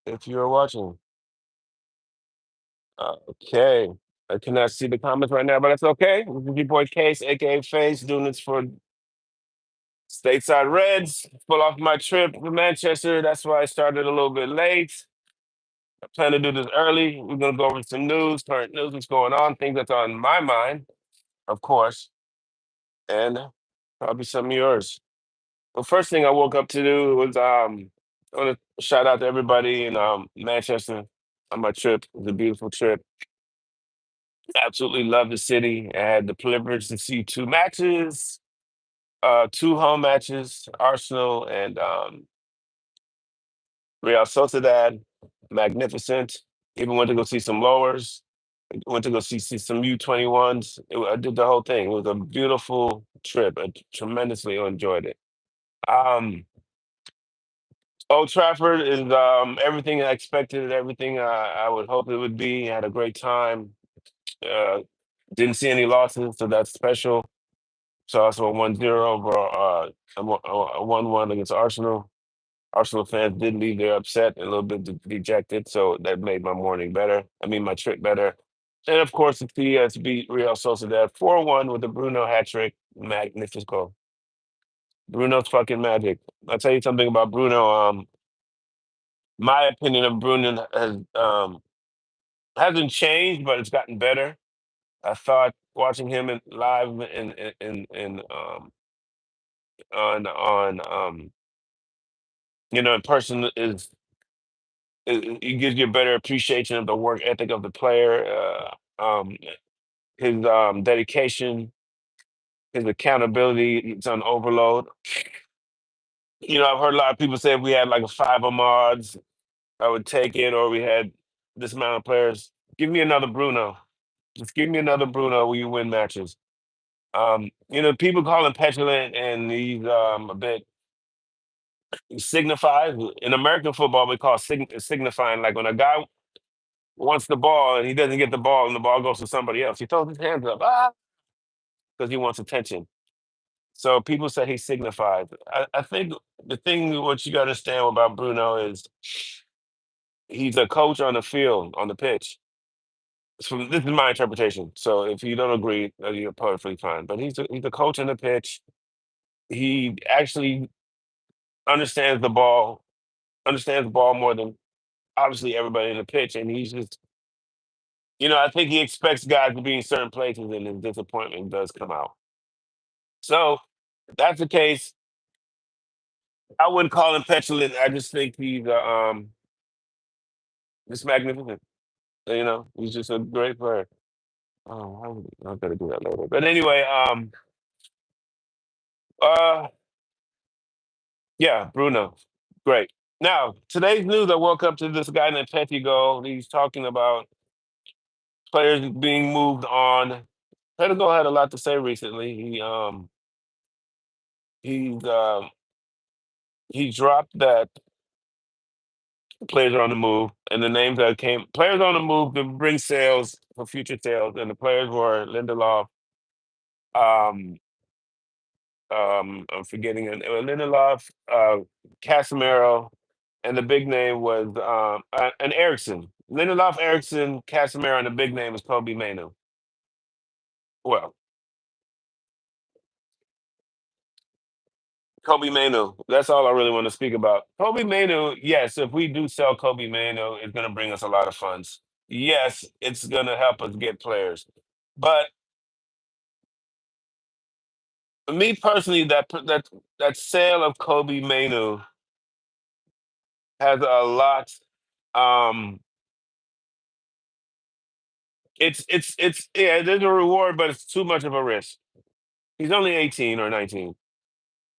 if you're watching. Okay. I cannot see the comments right now, but that's okay. This is your boy Case, aka Face, doing this for Stateside Reds. Full off my trip to Manchester. That's why I started a little bit late. I plan to do this early. We're gonna go over some news, current news, what's going on, things that's on my mind, of course, and probably some of yours. The first thing I woke up to do was I want to shout out to everybody in Manchester on my trip. It was a beautiful trip. Absolutely love the city. I had the privilege to see two matches, two home matches, Arsenal and Real Sociedad. Magnificent. Even went to go see some lowers. Went to go see some U21s. I did the whole thing. It was a beautiful trip. I tremendously enjoyed it. Um, Old Trafford is everything I expected, everything I would hope it would be. Had a great time. Uh, didn't see any losses, so that's special. So also a 1-0 over a 1-1 against Arsenal. Arsenal fans did leave there upset and a little bit dejected, so that made my morning better. I mean, my trip better. And of course, the PS beat Real Sociedad 4-1 with the Bruno hat trick. Magnifico. Bruno's fucking magic. I'll tell you something about Bruno. My opinion of Bruno hasn't changed, but it's gotten better. I thought watching him live in on in person it gives you a better appreciation of the work ethic of the player, his dedication, his accountability. He's on overload. I've heard a lot of people say if we had like a five of mods, I would take it, or we had this amount of players. Give me another Bruno. Just give me another Bruno where you win matches. People call him petulant and he's a bit signifies. In American football, we call signifying. Like when a guy wants the ball and he doesn't get the ball and the ball goes to somebody else, he throws his hands up, because he wants attention. So people say he signifies. I think the thing what you got to understand about Bruno is he's a coach on the field, on the pitch. This is my interpretation. So if you don't agree, you're perfectly fine. But he's a coach on the pitch. He actually understands the ball more than obviously everybody in the pitch, and he's just I think he expects guys to be in certain places, and his disappointment does come out. So if that's the case. I wouldn't call him petulant. I just think he's just magnificent. He's just a great player. Oh, I'm gonna do that later. But anyway, uh, yeah, Bruno, great. Now today's news, I woke up to this guy named Petigo. He's talking about players being moved on. Petigo had a lot to say recently. He's he dropped that players are on the move, and the names that came players on the move to bring sales for future sales, and the players were Lindelof. Um, I'm forgetting it. Lindelof, Casemiro, and the big name was and Ericsson. Lindelof, Ericsson, Casemiro, and the big name is Kobe Manu. Well, Kobe Manu. That's all I really want to speak about. Kobe Manu, yes, if we do sell Kobe Manu, it's going to bring us a lot of funds. Yes, it's going to help us get players. But me personally, that sale of Kobe Manu has a lot. Um, it's yeah, there's a reward, but it's too much of a risk. He's only 18 or 19.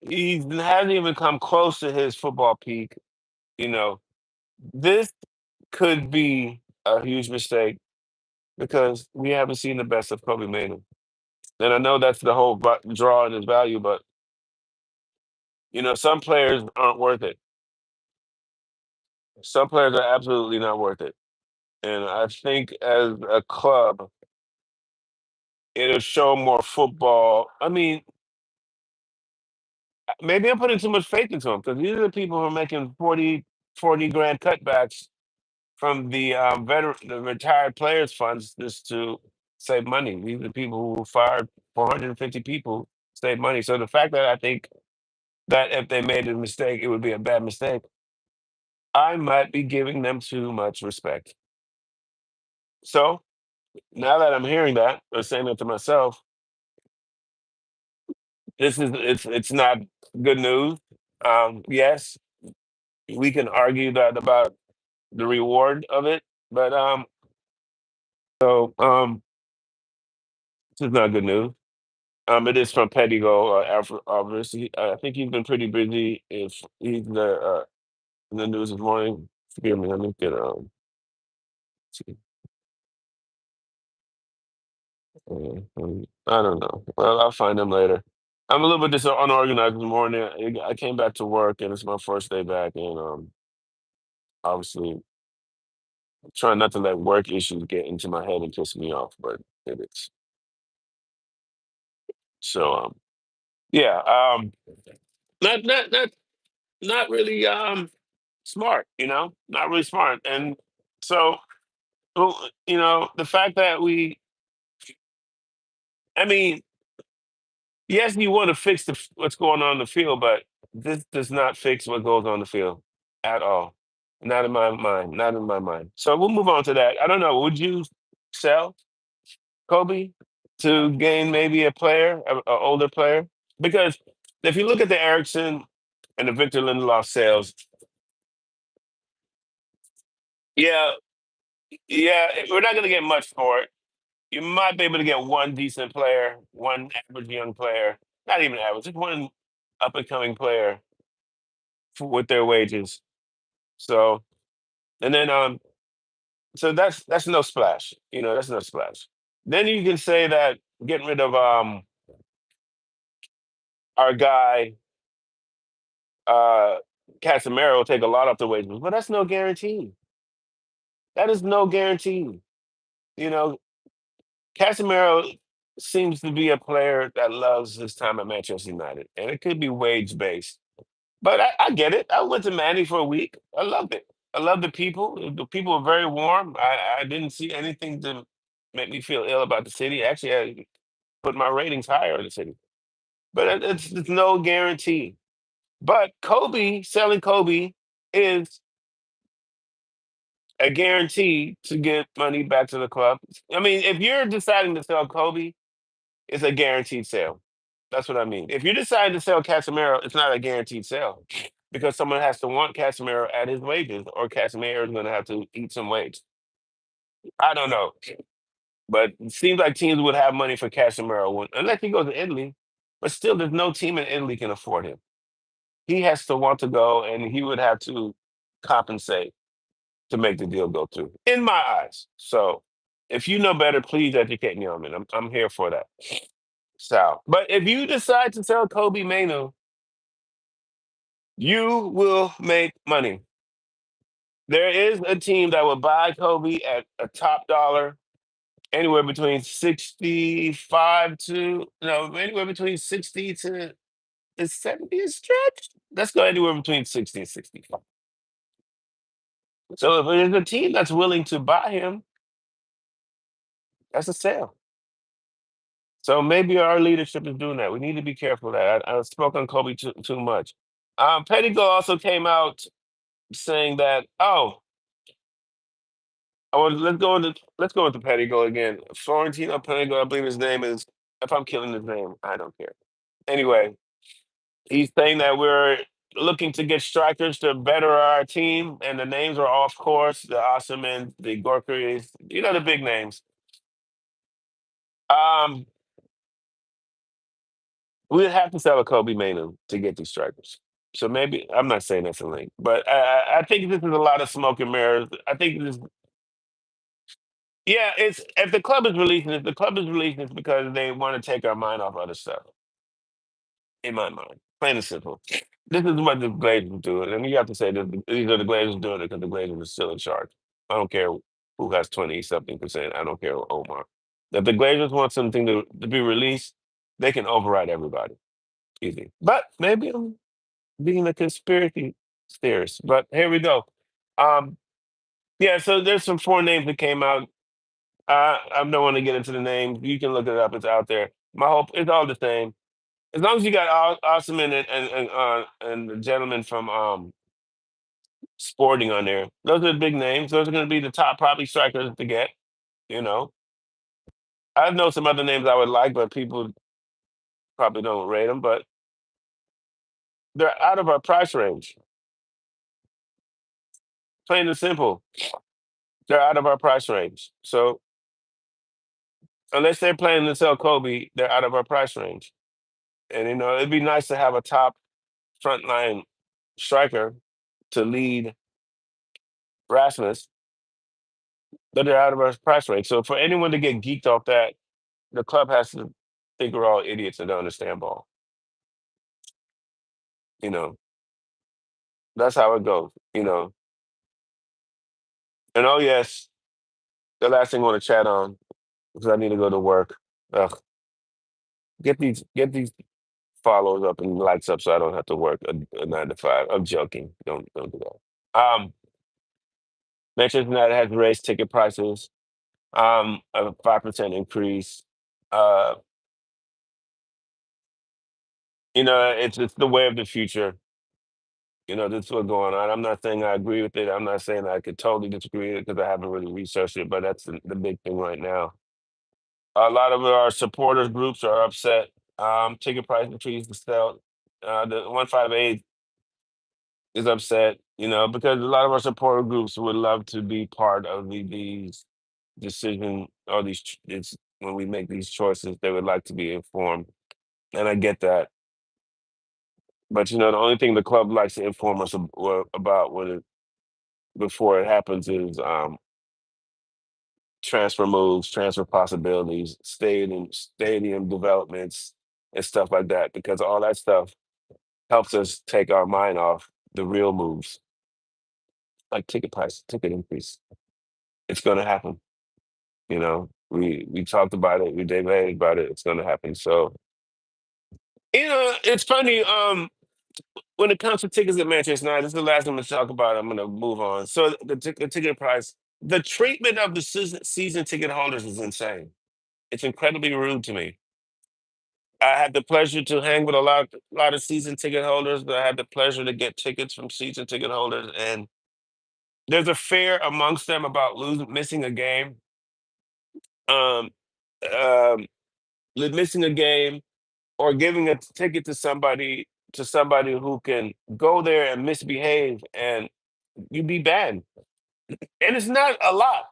He hasn't even come close to his football peak. You know, this could be a huge mistake because we haven't seen the best of Kobe Manu. And I know that's the whole draw in his value, but some players aren't worth it. Some players are absolutely not worth it. And I think as a club, it'll show more football. I mean, maybe I'm putting too much faith into him because these are the people who are making 40 grand cutbacks from the the retired players funds just to save money. These are people who fired 450 people, save money. So the fact that I think that if they made a mistake, it would be a bad mistake, I might be giving them too much respect. So now that I'm hearing that or saying that to myself, it's not good news. Yes, we can argue that about the reward of it, but this is not good news. It is from Pettigo, Alvarez. I think he's been pretty busy. If he's in the news this morning, forgive me. Let me get see. I don't know. Well, I'll find him later. I'm a little bit unorganized this morning. I came back to work, and it's my first day back, and obviously trying not to let work issues get into my head and piss me off, but it is. So yeah, not not really smart, not really smart. And so the fact that I mean, yes, you want to fix what's going on in the field, but this does not fix what goes on the field at all. Not in my mind. Not in my mind. So we'll move on to that. I don't know. Would you sell Kobe to gain maybe a player, a older player? Because if you look at the Erickson and the Victor Lindelof sales, yeah, yeah, we're not going to get much for it. You might be able to get one decent player, one average young player, not even average, just one up and coming player with their wages. So and then so that's no splash. That's no splash. Then you can say that getting rid of our guy uh Casemiro will take a lot off the wages, but that's no guarantee. That is no guarantee. You know, Casemiro seems to be a player that loves his time at Manchester United, and it could be wage based. But I get it. I went to Manny for a week. I loved it. I love the people. The people were very warm. I didn't see anything to make me feel ill about the city. Actually, I put my ratings higher in the city. But it's no guarantee. But selling Kobe is a guarantee to get money back to the club. I mean, if you're deciding to sell Kobe, it's a guaranteed sale. That's what I mean. If you decide to sell Casemiro, it's not a guaranteed sale because someone has to want Casemiro at his wages, or Casemiro is going to have to eat some wage. I don't know, but it seems like teams would have money for Casemiro unless he goes to Italy. But still, there's no team in Italy can afford him. He has to want to go, and he would have to compensate to make the deal go through. In my eyes. So, if you know better, please educate me on it. I'm here for that. So, but if you decide to sell Kobe Manu, you will make money. There is a team that will buy Kobe at a top dollar, anywhere between 65 to no, anywhere between 60 to is 70 a stretch. Let's go anywhere between 60 and 65. So if there's a team that's willing to buy him, that's a sale. So maybe our leadership is doing that. We need to be careful of that. I spoke on Kobe too much. Pettigo also came out saying that, let's go into Pettigo again. Florentino Pettigo, I believe his name is. If I'm killing his name, I don't care. Anyway, he's saying that we're looking to get strikers to better our team, and the names are off course. The Osman, the Gorkris, the big names. Um, we'd have to sell a Kobe Manu to get these strikers. So maybe I'm not saying that's a link, but I think this is a lot of smoke and mirrors. I think this, yeah, it's if the club is releasing it, the club is releasing it because they want to take our mind off other stuff. In my mind, plain and simple. This is what the Glazers do, and you have to say that these are the Glazers doing it because the Glazers are still in charge. I don't care who has 20 something percent. I don't care Omar. If the Glazers want something to be released, they can override everybody easy. But maybe I'm being a conspiracy theorist. But here we go. Um, Yeah, so there's some foreign names that came out. I don't want to get into the names. You can look it up. It's out there. My hope it's all the same. As long as you got awesome and the gentleman from Sporting on there. Those are the big names. Those are going to be the top probably strikers to get. You know, I know some other names I would like, but people probably don't rate them. But they're out of our price range. Plain and simple, they're out of our price range. So unless they're planning to sell Kobe, they're out of our price range. And it'd be nice to have a top frontline striker to lead Rasmus, but they're out of our price range. So for anyone to get geeked off that, the club has to think we're all idiots and don't understand ball. You know, that's how it goes. And oh yes, the last thing I want to chat on because I need to go to work. Ugh, get these follows up and likes up so I don't have to work a 9 to 5. I'm joking. Don't do that. Manchester United has raised ticket prices. A 5% increase. Uh, it's the way of the future. This is what's going on. I'm not saying I agree with it. I'm not saying I could totally disagree with it because I haven't really researched it, but that's the big thing right now. A lot of our supporters groups are upset. Ticket price increase to sell. The 158 is upset, because a lot of our supporter groups would love to be part of these decision or when we make these choices, they would like to be informed. And I get that. But the only thing the club likes to inform us about before it happens is transfer moves, transfer possibilities, stadium developments, and stuff like that. Because all that stuff helps us take our mind off the real moves, like ticket price, ticket increase. It's going to happen. We talked about it, we debated about it. It's going to happen. So it's funny. When it comes to tickets at Manchester United, this is the last thing I'm going to talk about. I'm going to move on. So the ticket price, the treatment of the season ticket holders is insane. It's incredibly rude to me. I had the pleasure to hang with a lot of season ticket holders. I had the pleasure to get tickets from season ticket holders, and there's a fear amongst them about missing a game. Um, um, Missing a game or giving a ticket to somebody who can go there and misbehave and you be banned. And it's not a lot.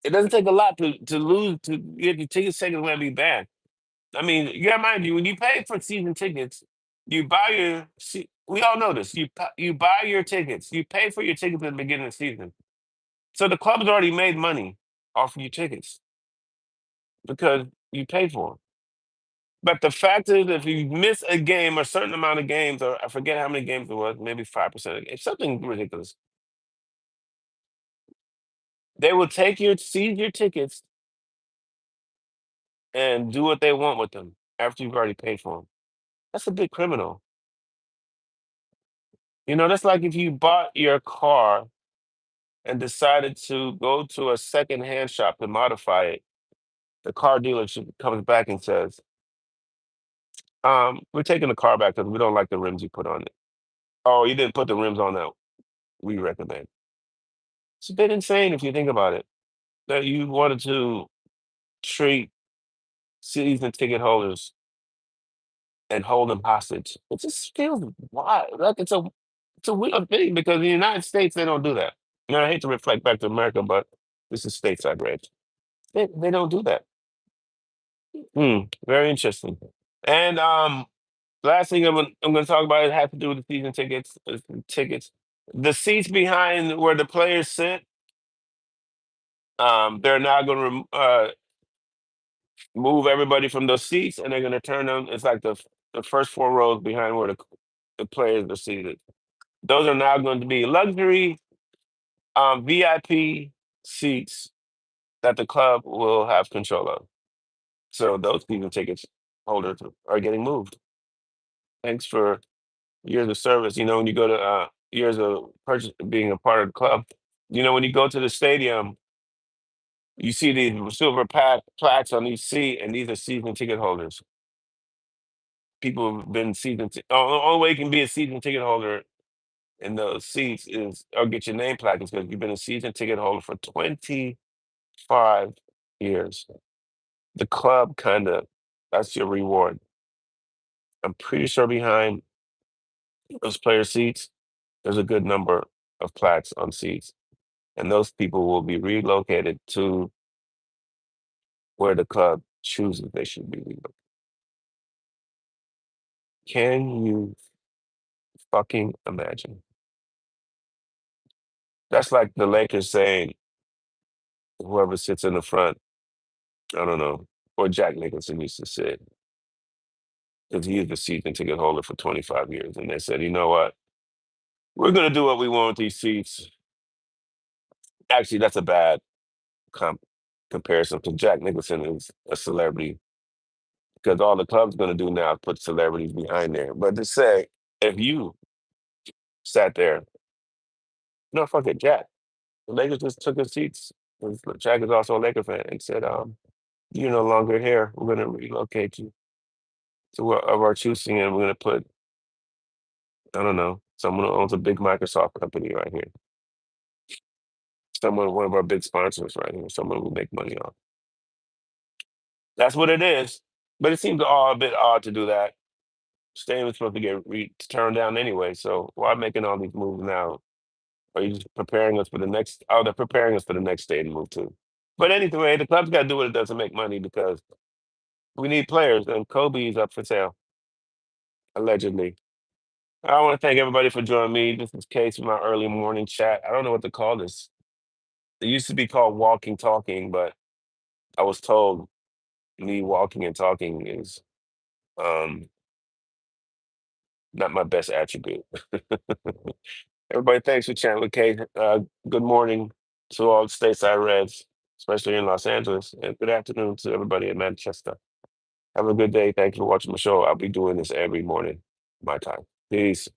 It doesn't take a lot to lose to get your tickets taken away and be banned. I mean, you gotta mind you, when you pay for season tickets, you buy we all know this. You buy your tickets. You pay for your tickets at the beginning of the season. So the club's already made money off of your tickets because you paid for them. But the fact is, if you miss a game, a certain amount of games, or I forget how many games it was, maybe 5% of games, something ridiculous, they will seize your tickets and do what they want with them after you've already paid for them. That's a big criminal. That's like if you bought your car and decided to go to a secondhand shop to modify it. The car dealership comes back and says, we're taking the car back because we don't like the rims you put on it. Oh, you didn't put the rims on that we recommend. It's a bit insane if you think about it, that you wanted to treat season ticket holders and hold them hostage. It just feels wild. Like it's a weird thing because in the United States they don't do that. I hate to reflect back to America, but this is stateside rage. They don't do that. Very interesting. And last thing I'm gonna talk about, it has to do with the season tickets. Tickets. The seats behind where the players sit, they're now going to move everybody from those seats, and they're going to turn them. It's like the first 4 rows behind where the players are seated. Those are now going to be luxury VIP seats that the club will have control of. So those season tickets holders are getting moved. Thanks for years of service. When you go to years of being a part of the club, When you go to the stadium, you see these silver plaques on each seat, and these are season ticket holders. People have been only way you can be a season ticket holder in those seats is or get your name plaque is because you've been a season ticket holder for 25 years. The club kind of that's your reward. I'm pretty sure behind those player seats, there's a good number of plaques on seats, and those people will be relocated to where the club chooses they should be relocated. Can you fucking imagine? That's like the Lakers saying whoever sits in the front, I don't know, or Jack Nicholson used to sit because he is the season ticket holder for 25 years, and they said, you know what, we're gonna do what we want with these seats. Actually, that's a bad comp- comparison because Jack Nicholson is a celebrity because all the club's going to do now is put celebrities behind there. But to say, if you sat there, no, fuck it, Jack. The Lakers just took his seats. 'Cause Jack is also a Laker fan and said, you're no longer here. We're going to relocate you to where of our choosing, and we're going to put, I don't know, someone who owns a big Microsoft company right here. Someone, one of our big sponsors right here. Someone we make money on. That's what it is. But it seems all a bit odd to do that. Stadium's supposed to get turned down anyway, so why making all these moves now? Are you just preparing us for the next? Oh, they're preparing us for the next stadium move too. But anyway, the club's got to do what it does to make money because we need players, and Kobe is up for sale, allegedly. I want to thank everybody for joining me. This is Case for my early morning chat. I don't know what to call this. It used to be called walking talking, but I was told me walking and talking is um, not my best attribute. Everybody, thanks for chatting with Kate. Good morning to all the stateside Reds, especially in Los Angeles, and good afternoon to everybody in Manchester. Have a good day. Thank you for watching my show. I'll be doing this every morning, my time. Peace.